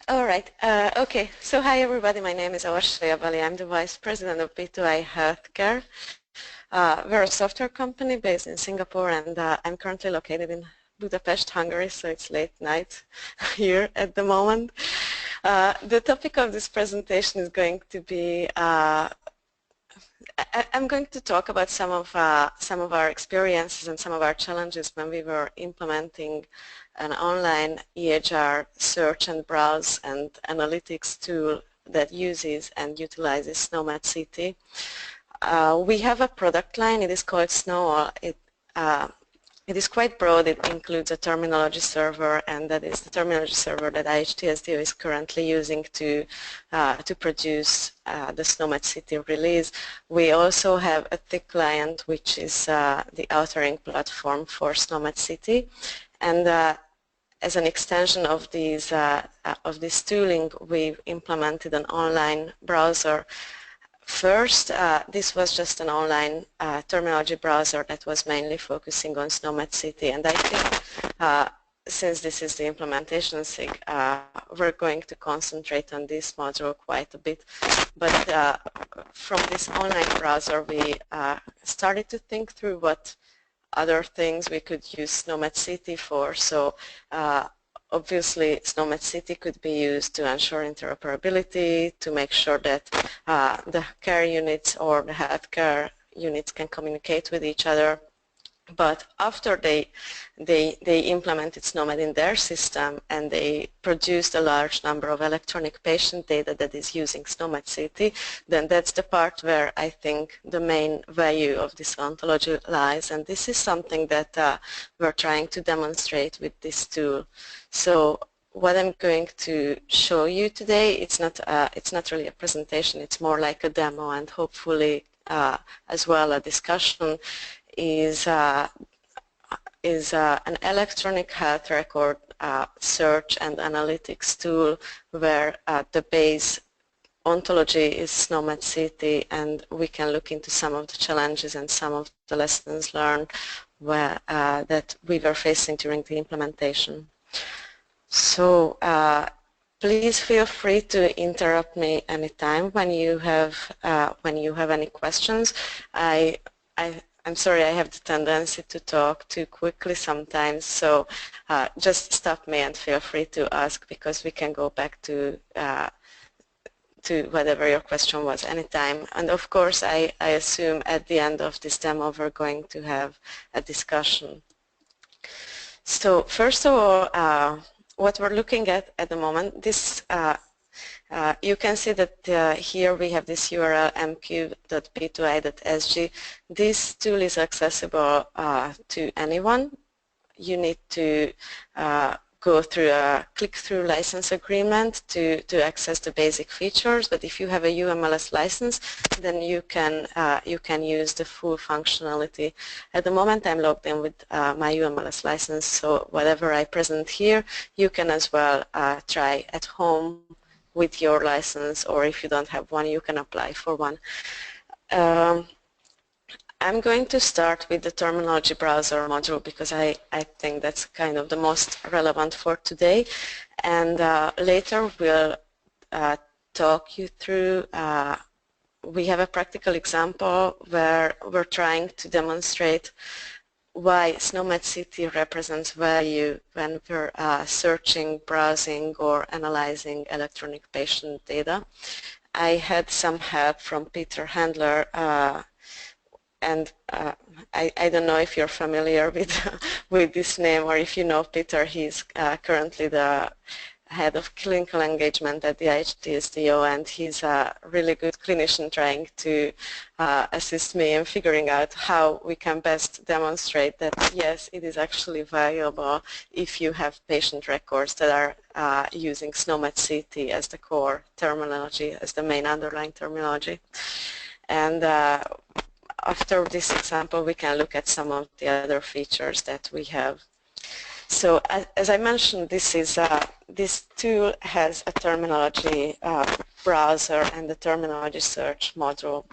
All right. Okay. So hi everybody. My name is Awashaya Bali. I'm the Vice President of B2I Healthcare. We're a software company based in Singapore, and I'm currently located in Budapest, Hungary. So it's late night here at the moment. The topic of this presentation is going to be I'm going to talk about some of our experiences and some of our challenges when we were implementing an online EHR search and browse and analytics tool that uses and utilizes SNOMED CT. We have a product line. It is called SNOMED. It is quite broad. It includes a terminology server, and that is the terminology server that IHTSDO is currently using to produce the SNOMED CT release. We also have a TIC client, which is the authoring platform for SNOMED CT, and as an extension of this tooling, we've implemented an online browser. First, this was just an online terminology browser that was mainly focusing on SNOMED CT, and I think since this is the implementation SIG, we're going to concentrate on this module quite a bit. But from this online browser, we started to think through what other things we could use SNOMED CT for. So obviously, SNOMED CT could be used to ensure interoperability, to make sure that the care units or the healthcare units can communicate with each other. But after they implemented SNOMED in their system and they produced a large number of electronic patient data that is using SNOMED CT, then that's the part where I think the main value of this ontology lies. And this is something that we're trying to demonstrate with this tool. So what I'm going to show you today, it's not really a presentation, it's more like a demo, and hopefully as well a discussion, is an electronic health record search and analytics tool where the base ontology is SNOMED CT, and we can look into some of the challenges and some of the lessons learned that we were facing during the implementation. So please feel free to interrupt me anytime when you have any questions. I'm sorry, I have the tendency to talk too quickly sometimes, so just stop me and feel free to ask, because we can go back to whatever your question was anytime. And of course, I assume at the end of this demo we're going to have a discussion. So first of all, what we're looking at the moment, this you can see that here we have this URL mq.b2i.sg. This tool is accessible to anyone. You need to go through a click-through license agreement to access the basic features. But if you have a UMLS license, then you can use the full functionality. At the moment, I'm logged in with my UMLS license, so whatever I present here, you can as well try at home with your license, or if you don't have one, you can apply for one. I'm going to start with the terminology browser module because I think that's kind of the most relevant for today, and later we'll talk you through, we have a practical example where we're trying to demonstrate why SNOMED CT represents value when we're searching, browsing, or analyzing electronic patient data. I had some help from Peter Handler, and I don't know if you're familiar with this name, or if you know Peter. He's currently the head of clinical engagement at the IHTSDO, and he's a really good clinician trying to assist me in figuring out how we can best demonstrate that, yes, it is actually valuable if you have patient records that are using SNOMED CT as the core terminology, as the main underlying terminology. And after this example, we can look at some of the other features that we have. So as I mentioned, this tool has a terminology browser and the terminology search module.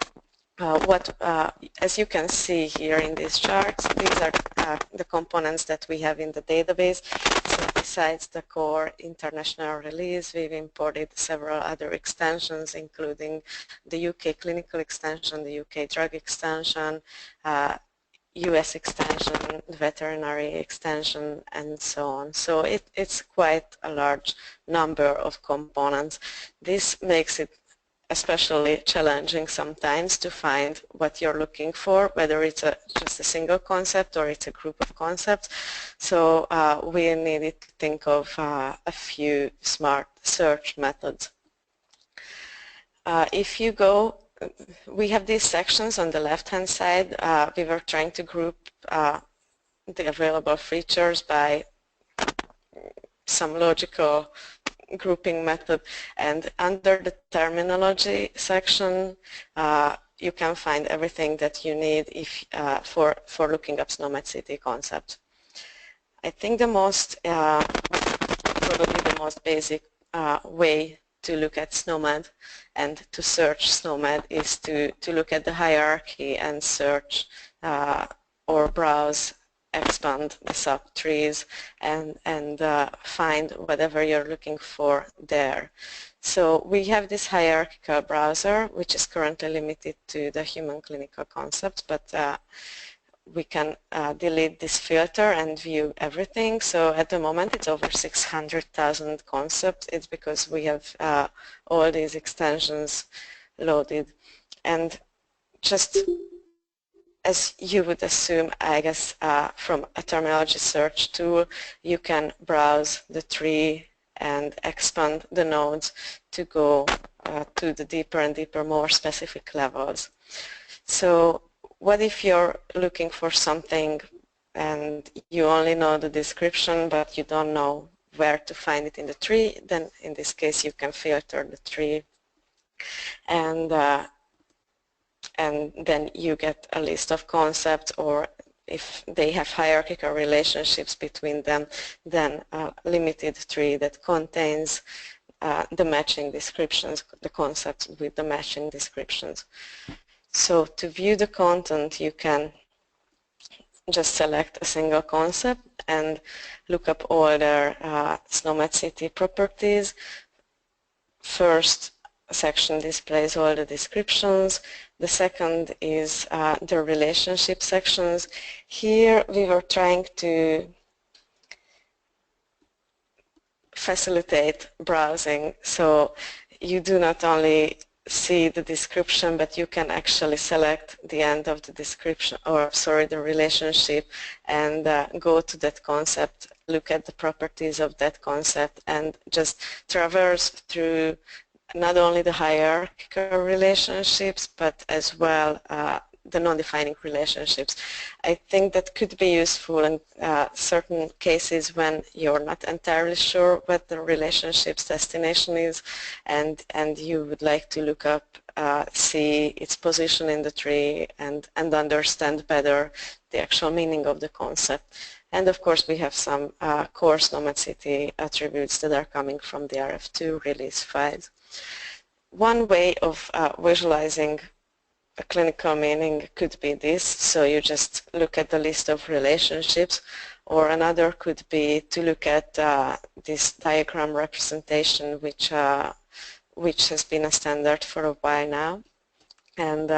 As you can see here in these charts, these are the components that we have in the database. So besides the core international release, we've imported several other extensions, including the UK clinical extension, the UK drug extension, US extension, veterinary extension, and so on. So it's quite a large number of components. This makes it especially challenging sometimes to find what you're looking for, whether it's just a single concept or it's a group of concepts. So we needed to think of a few smart search methods. If you go, we have these sections on the left-hand side. We were trying to group the available features by some logical grouping method, and under the terminology section you can find everything that you need if, for looking up SNOMED city concept. I think the most, probably the most basic way to look at SNOMED and to search SNOMED is to look at the hierarchy and search or browse, expand the subtrees and find whatever you're looking for there. So we have this hierarchical browser, which is currently limited to the human clinical concepts, but we can delete this filter and view everything. So at the moment it's over 600,000 concepts. It's because we have all these extensions loaded. And just as you would assume, I guess, from a terminology search tool, you can browse the tree and expand the nodes to go to the deeper and deeper, more specific levels. So what if you're looking for something and you only know the description but you don't know where to find it in the tree? Then in this case you can filter the tree and then you get a list of concepts, or if they have hierarchical relationships between them, then a limited tree that contains the matching descriptions, the concepts with the matching descriptions. So to view the content, you can just select a single concept and look up all their SNOMED city properties. First section displays all the descriptions. The second is the relationship sections. Here we were trying to facilitate browsing, so you do not only see the description, but you can actually select the end of the description, or sorry, the relationship, and go to that concept, look at the properties of that concept, and just traverse through not only the hierarchical relationships, but as well the non-defining relationships. I think that could be useful in certain cases when you're not entirely sure what the relationship's destination is, and you would like to look up, see its position in the tree, and understand better the actual meaning of the concept. And of course we have some core SNOMED city attributes that are coming from the RF2 release files. One way of visualizing a clinical meaning could be this, so you just look at the list of relationships, or another could be to look at this diagram representation, which has been a standard for a while now, and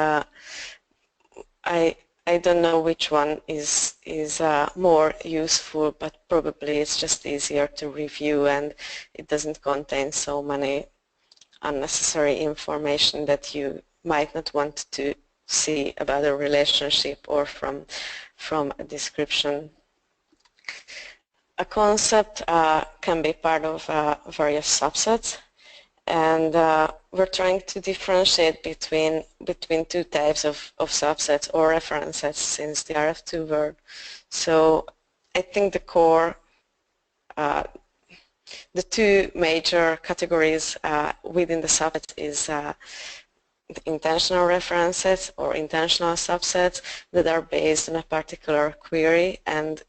I don't know which one is more useful, but probably it's just easier to review and it doesn't contain so many unnecessary information that you might not want to see about a relationship or from a description. A concept can be part of various subsets, and we're trying to differentiate between two types of subsets or reference sets since the RF2 word. So I think the core, the two major categories within the subset is the intentional reference sets or intentional subsets that are based on a particular query, and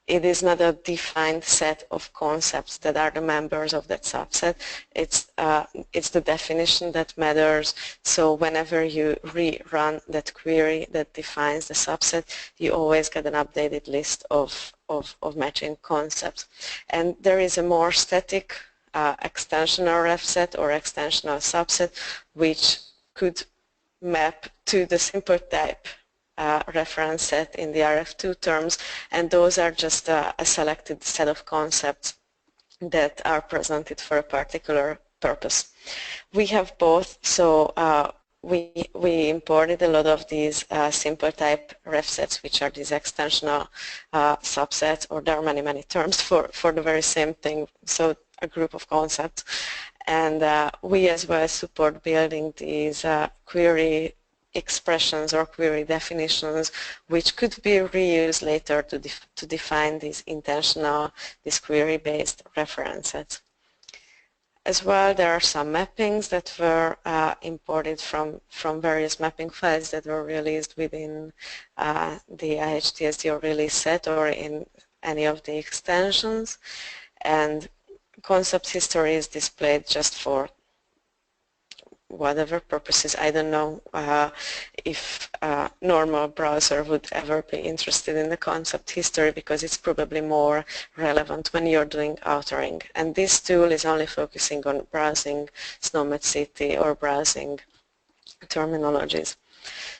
it is not a defined set of concepts that are the members of that subset. It's the definition that matters. So whenever you rerun that query that defines the subset, you always get an updated list of of matching concepts. And there is a more static extensional ref set or extensional subset which could map to the simple type reference set in the RF2 terms, and those are just a selected set of concepts that are presented for a particular purpose. We have both, so we imported a lot of these simple type ref sets, which are these extensional subsets, or there are many terms for the very same thing, so a group of concepts. And we as well support building these query expressions or query definitions, which could be reused later to define these intentional, these query-based references. As well, there are some mappings that were imported from various mapping files that were released within the IHTSD release set or in any of the extensions. And concept history is displayed just for whatever purposes. I don't know if a normal browser would ever be interested in the concept history, because it's probably more relevant when you're doing authoring. And this tool is only focusing on browsing SNOMED city or browsing terminologies.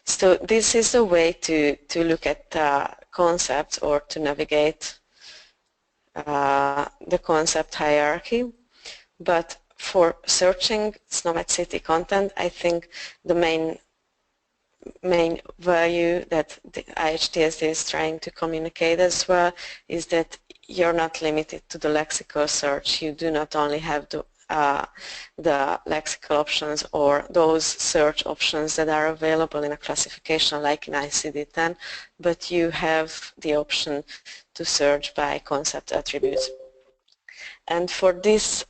So this is a way to look at concepts or to navigate the concept hierarchy. But for searching SNOMED city content, I think the main value that the IHTSD is trying to communicate as well is that you're not limited to the lexical search. You do not only have the lexical options or those search options that are available in a classification like in ICD-10, but you have the option to search by concept attributes. And for this,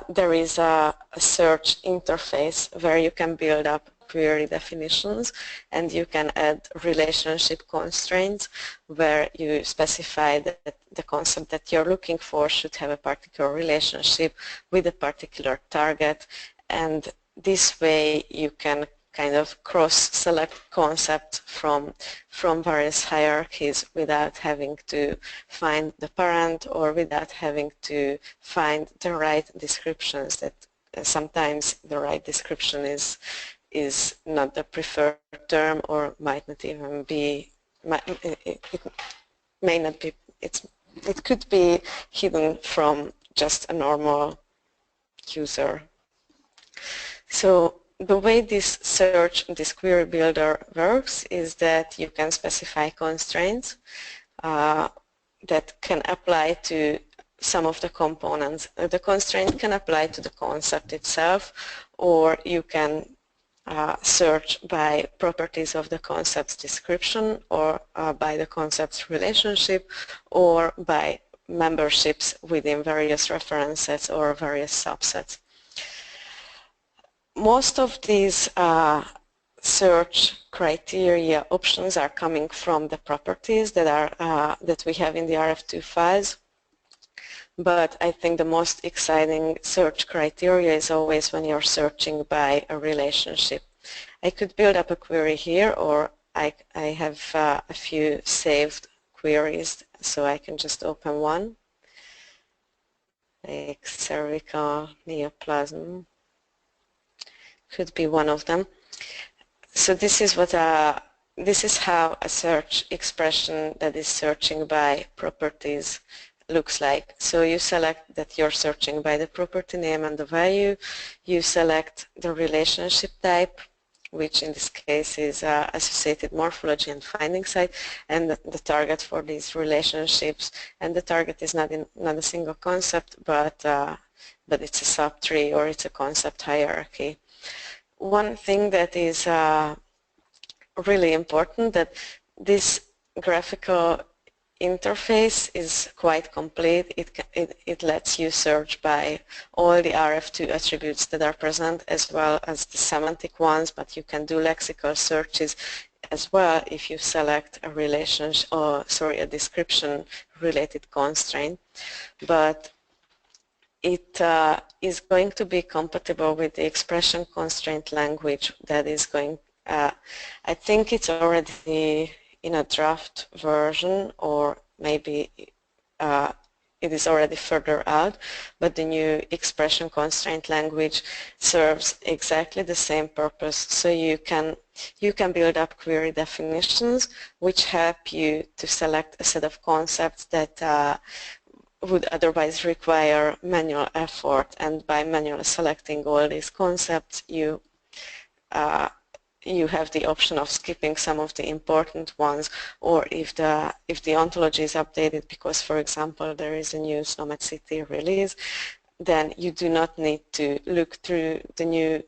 there is a search interface where you can build up query definitions, and you can add relationship constraints where you specify that the concept that you're looking for should have a particular relationship with a particular target, and this way you can kind of cross-select concepts from various hierarchies without having to find the parent or without having to find the right descriptions. That sometimes the right description is not the preferred term, or might not even be, it may not be, it could be hidden from just a normal user. So the way this query builder works is that you can specify constraints that can apply to some of the components. The constraint can apply to the concept itself, or you can search by properties of the concept's description, or by the concept's relationship, or by memberships within various references or various subsets. Most of these search criteria options are coming from the properties that are that we have in the RF2 files. But I think the most exciting search criteria is always when you're searching by a relationship. I could build up a query here, or I have a few saved queries, so I can just open one, like cervical neoplasm. Could be one of them. So this is what this is how a search expression that is searching by properties looks like. So you select that you're searching by the property name and the value. You select the relationship type, which in this case is associated morphology and finding site, and the target for these relationships. And the target is not a single concept, but it's a subtree, or it's a concept hierarchy. One thing that is really important, that this graphical interface is quite complete. It lets you search by all the RF2 attributes that are present, as well as the semantic ones, but you can do lexical searches as well if you select a relationship, or sorry, a description related constraint. But it is going to be compatible with the expression constraint language that is going, I think it's already in a draft version, or maybe it is already further out, but the new expression constraint language serves exactly the same purpose. So you can build up query definitions which help you to select a set of concepts that would otherwise require manual effort, and by manually selecting all these concepts you have the option of skipping some of the important ones, or if the ontology is updated because, for example, there is a new SNOMED CT release, then you do not need to look through the new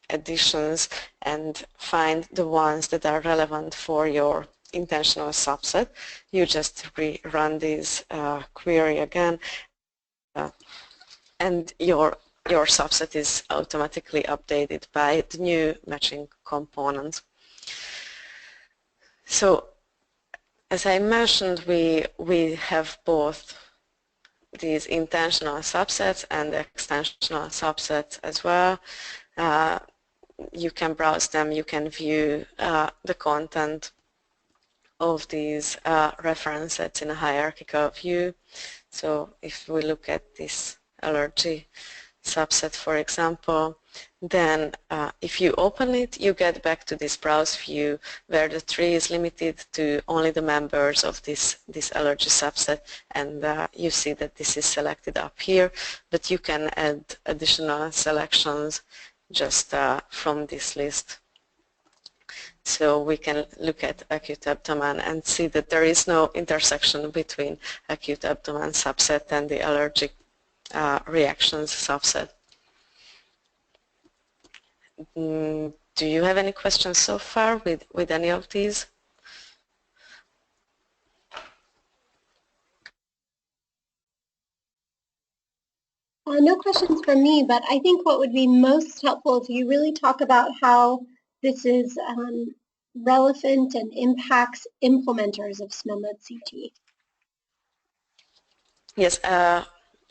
additions and find the ones that are relevant for your intentional subset. You just rerun this query again, and your subset is automatically updated by the new matching component. So, as I mentioned, we have both these intentional subsets and extensional subsets as well. You can browse them, you can view the content of these reference sets in a hierarchical view. So if we look at this allergy subset, for example, then if you open it, you get back to this browse view where the tree is limited to only the members of this allergy subset, and you see that this is selected up here, but you can add additional selections just from this list. So we can look at acute abdomen and see that there is no intersection between acute abdomen subset and the allergic reactions subset. Do you have any questions so far with any of these? No questions from me, but I think what would be most helpful if you really talk about how this is relevant and impacts implementers of SNOMED CT. Yes,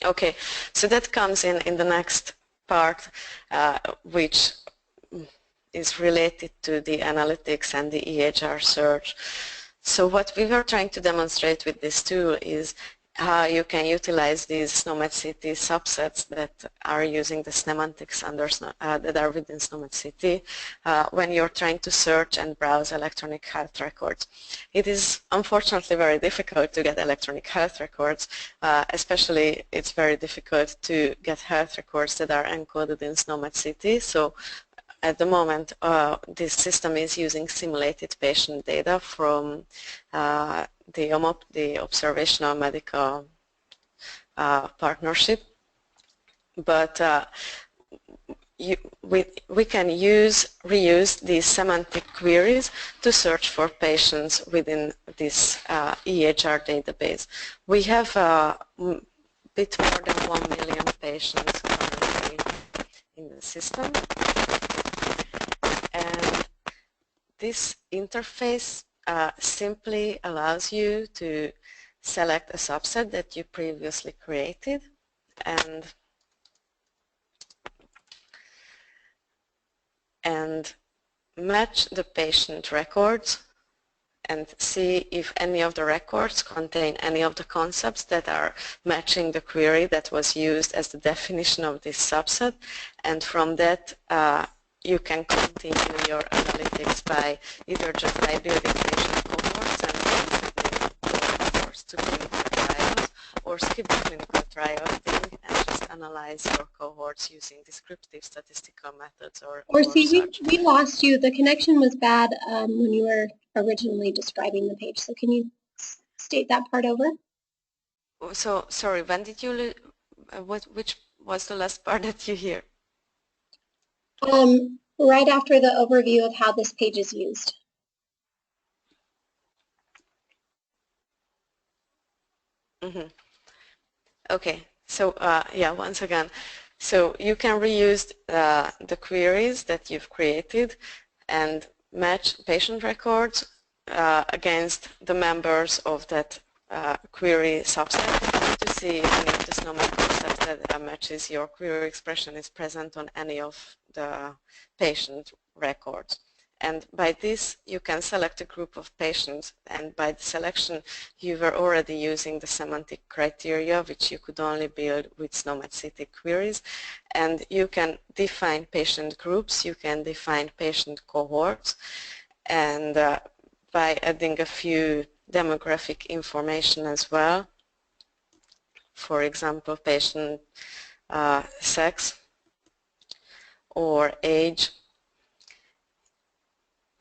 okay. So that comes in the next part, which is related to the analytics and the EHR search. So what we were trying to demonstrate with this tool is how you can utilize these SNOMED CT subsets that are using the semantics under, that are within SNOMED CT when you're trying to search and browse electronic health records. It is unfortunately very difficult to get electronic health records, especially it's very difficult to get health records that are encoded in SNOMED CT. So at the moment, this system is using simulated patient data from the observational medical partnership, but we can reuse these semantic queries to search for patients within this EHR database. We have a bit more than 1 million patients currently in the system, and this interface simply allows you to select a subset that you previously created and match the patient records and see if any of the records contain any of the concepts that are matching the query that was used as the definition of this subset, and from that you can continue your analytics by either just by building patient cohorts and cohorts to clinical trials, or skip the clinical trial thing and just analyze your cohorts using descriptive statistical methods or see, we lost you. The connection was bad when you were originally describing the page. So can you state that part over? So sorry, when did you which was the last part that you hear? Right after the overview of how this page is used. Mm-hmm. Okay, so yeah, once again, so you can reuse the queries that you've created and match patient records against the members of that query subset to see if any of the SNOMED concepts that matches your query expression is present on any of the patient records. And by this, you can select a group of patients, and by the selection, you were already using the semantic criteria, which you could only build with SNOMED city queries. And you can define patient groups, you can define patient cohorts, and by adding a few demographic information as well, for example, patient sex or age,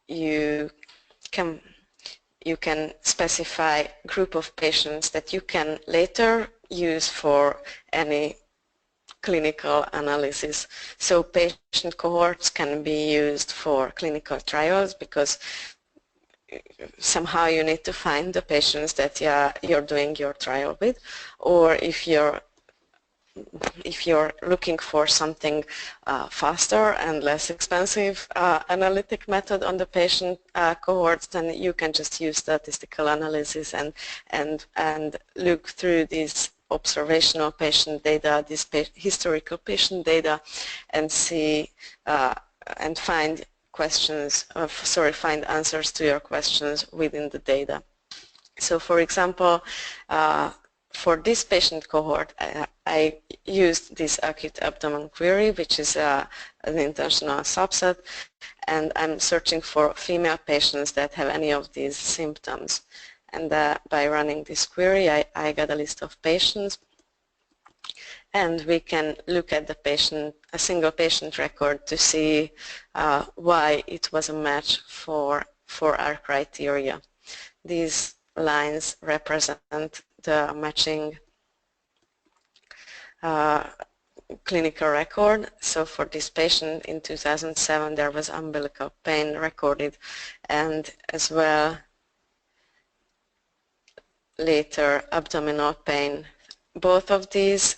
you can specify group of patients that you can later use for any clinical analysis. So patient cohorts can be used for clinical trials because somehow you need to find the patients that you're doing your trial with, or if you're looking for something faster and less expensive analytic method on the patient cohorts, then you can just use statistical analysis and look through these observational patient data, this historical patient data, and see and find find answers to your questions within the data. So, for example, for this patient cohort, I used this acute abdomen query, which is an intentional subset, and I'm searching for female patients that have any of these symptoms. And by running this query, I got a list of patients, and we can look at the patient, a single patient record, to see why it was a match for our criteria. These lines represent the matching clinical record. So for this patient in 2007 there was umbilical pain recorded, and as well later abdominal pain. Both of these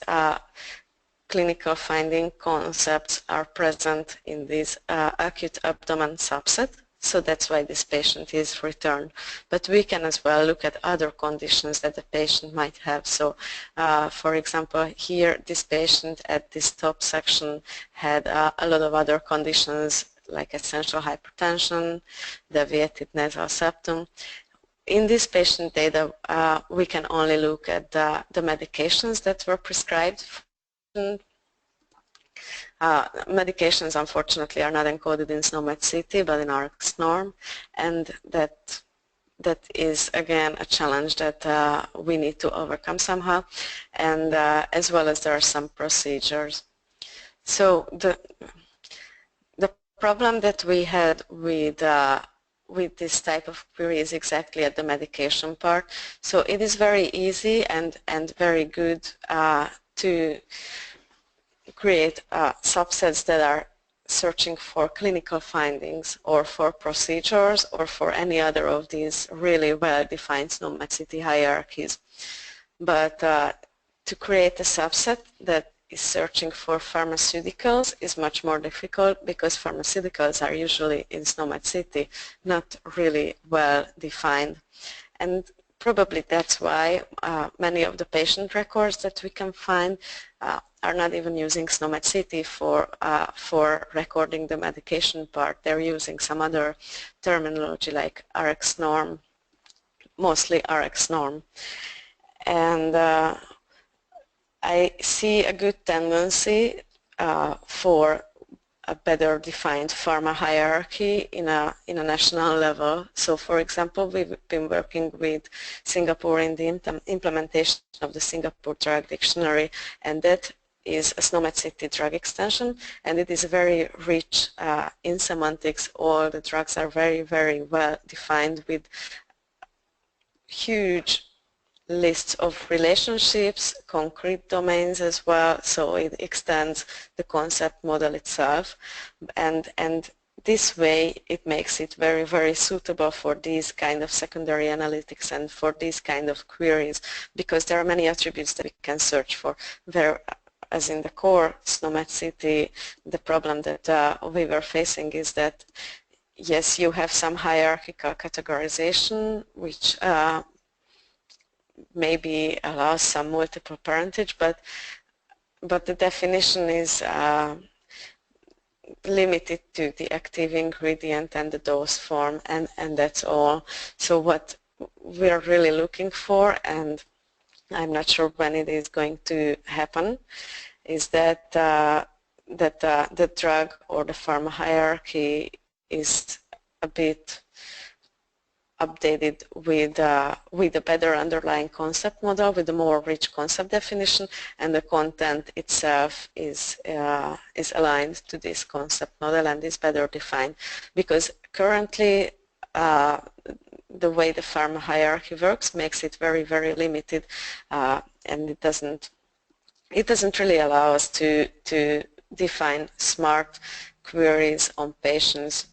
clinical finding concepts are present in this acute abdomen subset. So that's why this patient is returned. But we can as well look at other conditions that the patient might have. So for example, here this patient at this top section had a lot of other conditions like essential hypertension, deviated nasal septum. In this patient data, we can only look at the medications that were prescribed. Medications, unfortunately, are not encoded in SNOMED city, but in SNORM, and that is again a challenge that we need to overcome somehow, and as well as there are some procedures. So the problem that we had with this type of query is exactly at the medication part. So it is very easy and very good to create subsets that are searching for clinical findings or for procedures or for any other of these really well-defined SNOMED city hierarchies. But to create a subset that is searching for pharmaceuticals is much more difficult because pharmaceuticals are usually in SNOMED city not really well defined. And probably that's why many of the patient records that we can find are not even using SNOMED city for recording the medication part. They're using some other terminology like RxNorm, mostly RxNorm. And I see a good tendency for a better defined pharma hierarchy in a national level. So for example, we've been working with Singapore in the implementation of the Singapore Drug Dictionary, and that is a SNOMED city drug extension, and it is very rich in semantics. All the drugs are very, very well defined with huge lists of relationships, concrete domains as well, so it extends the concept model itself, and this way it makes it very, very suitable for these kind of secondary analytics and for these kind of queries, because there are many attributes that we can search for. As in the core SNOMED city, the problem that we were facing is that yes, you have some hierarchical categorization which maybe allows some multiple parentage, but the definition is limited to the active ingredient and the dose form, and that's all. So what we're really looking for, and I'm not sure when it is going to happen, is that the drug or the pharma hierarchy is a bit updated with a better underlying concept model, with a more rich concept definition, and the content itself is aligned to this concept model and is better defined. Because currently the way the pharma hierarchy works makes it very, very limited, and it doesn't really allow us to define smart queries on patients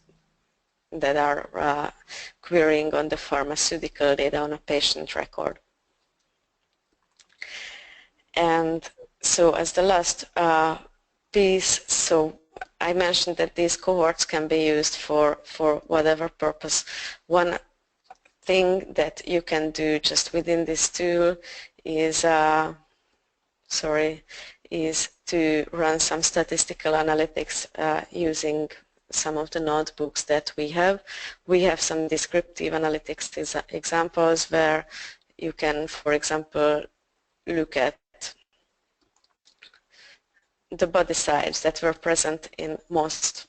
that are querying on the pharmaceutical data on a patient record. And so as the last piece, so I mentioned that these cohorts can be used for whatever purpose. One thing that you can do just within this tool is is to run some statistical analytics using some of the notebooks that we have. We have some descriptive analytics examples where you can, for example, look at the body sites that were present in most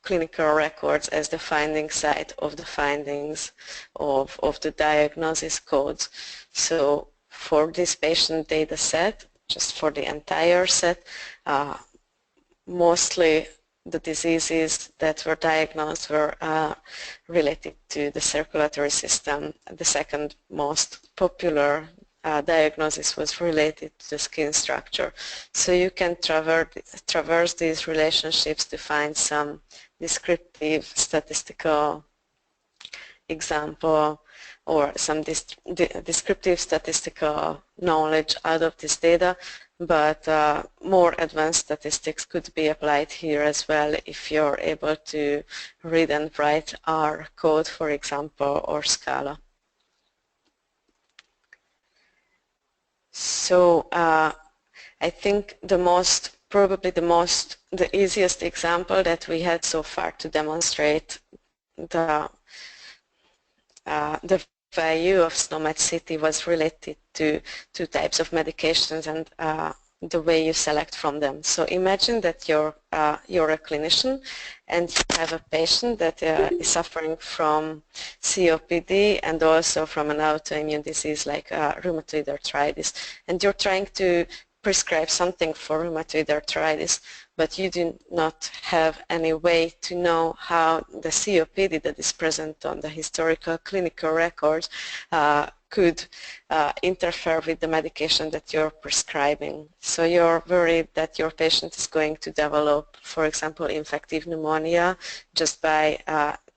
clinical records as the finding site of the findings of the diagnosis codes. So for this patient data set, just for the entire set, mostly the diseases that were diagnosed were related to the circulatory system. The second most popular diagnosis was related to the skin structure. So you can traverse these relationships to find some descriptive statistical example or some descriptive statistical knowledge out of this data, but more advanced statistics could be applied here as well if you're able to read and write R code, for example, or Scala. So I think probably the easiest example that we had so far to demonstrate the value of SNOMED City was related to two types of medications and the way you select from them. So imagine that you're a clinician and you have a patient that is suffering from COPD and also from an autoimmune disease like rheumatoid arthritis, and you're trying to prescribe something for rheumatoid arthritis, but you do not have any way to know how the COPD that is present on the historical clinical records could interfere with the medication that you're prescribing. So you're worried that your patient is going to develop, for example, infective pneumonia just by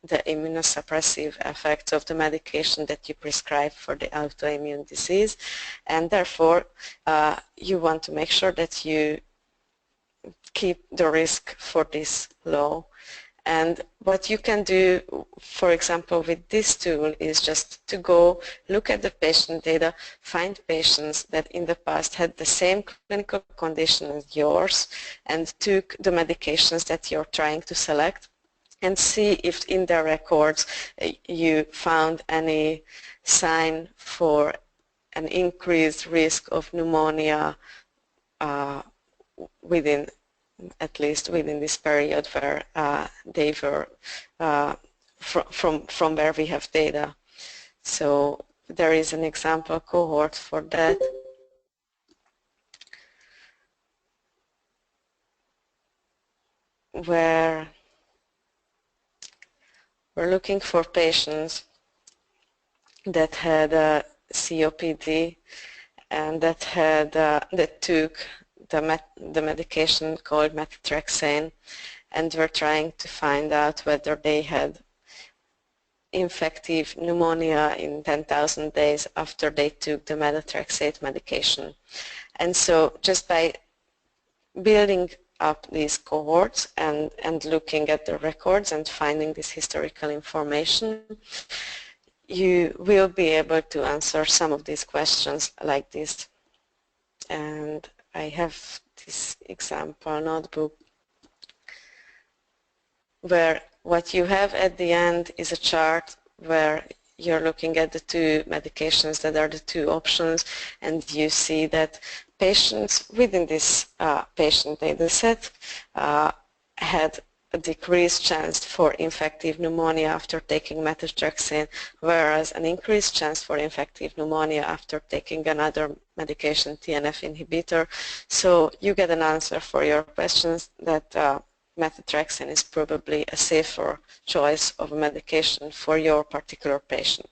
the immunosuppressive effects of the medication that you prescribe for the autoimmune disease, and therefore you want to make sure that you keep the risk for this low. And what you can do, for example, with this tool is just to go look at the patient data, find patients that in the past had the same clinical condition as yours and took the medications that you're trying to select, and see if in their records you found any sign for an increased risk of pneumonia at least within this period where they were from where we have data. So there is an example cohort for that. Where we're looking for patients that had COPD and that took the medication called methotrexate, and were trying to find out whether they had infective pneumonia in 10,000 days after they took the methotrexate medication. And so just by building up these cohorts and looking at the records and finding this historical information, you will be able to answer some of these questions like this. And I have this example notebook where what you have at the end is a chart where you're looking at the two medications that are the two options, and you see that patients within this patient data set had a decreased chance for infective pneumonia after taking methotrexate, whereas an increased chance for infective pneumonia after taking another medication, TNF inhibitor. So you get an answer for your questions that methotrexate is probably a safer choice of a medication for your particular patient.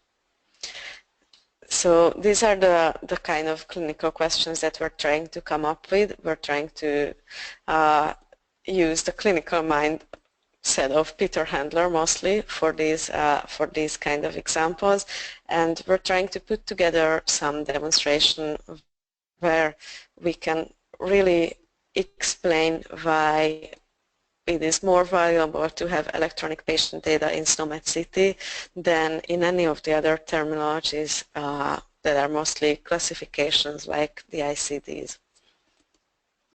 So these are the kind of clinical questions that we're trying to come up with. We're trying to use the clinical mindset of Peter Handler mostly for these kind of examples, and we're trying to put together some demonstration where we can really explain why it is more valuable to have electronic patient data in SNOMED CT than in any of the other terminologies that are mostly classifications like the ICDs.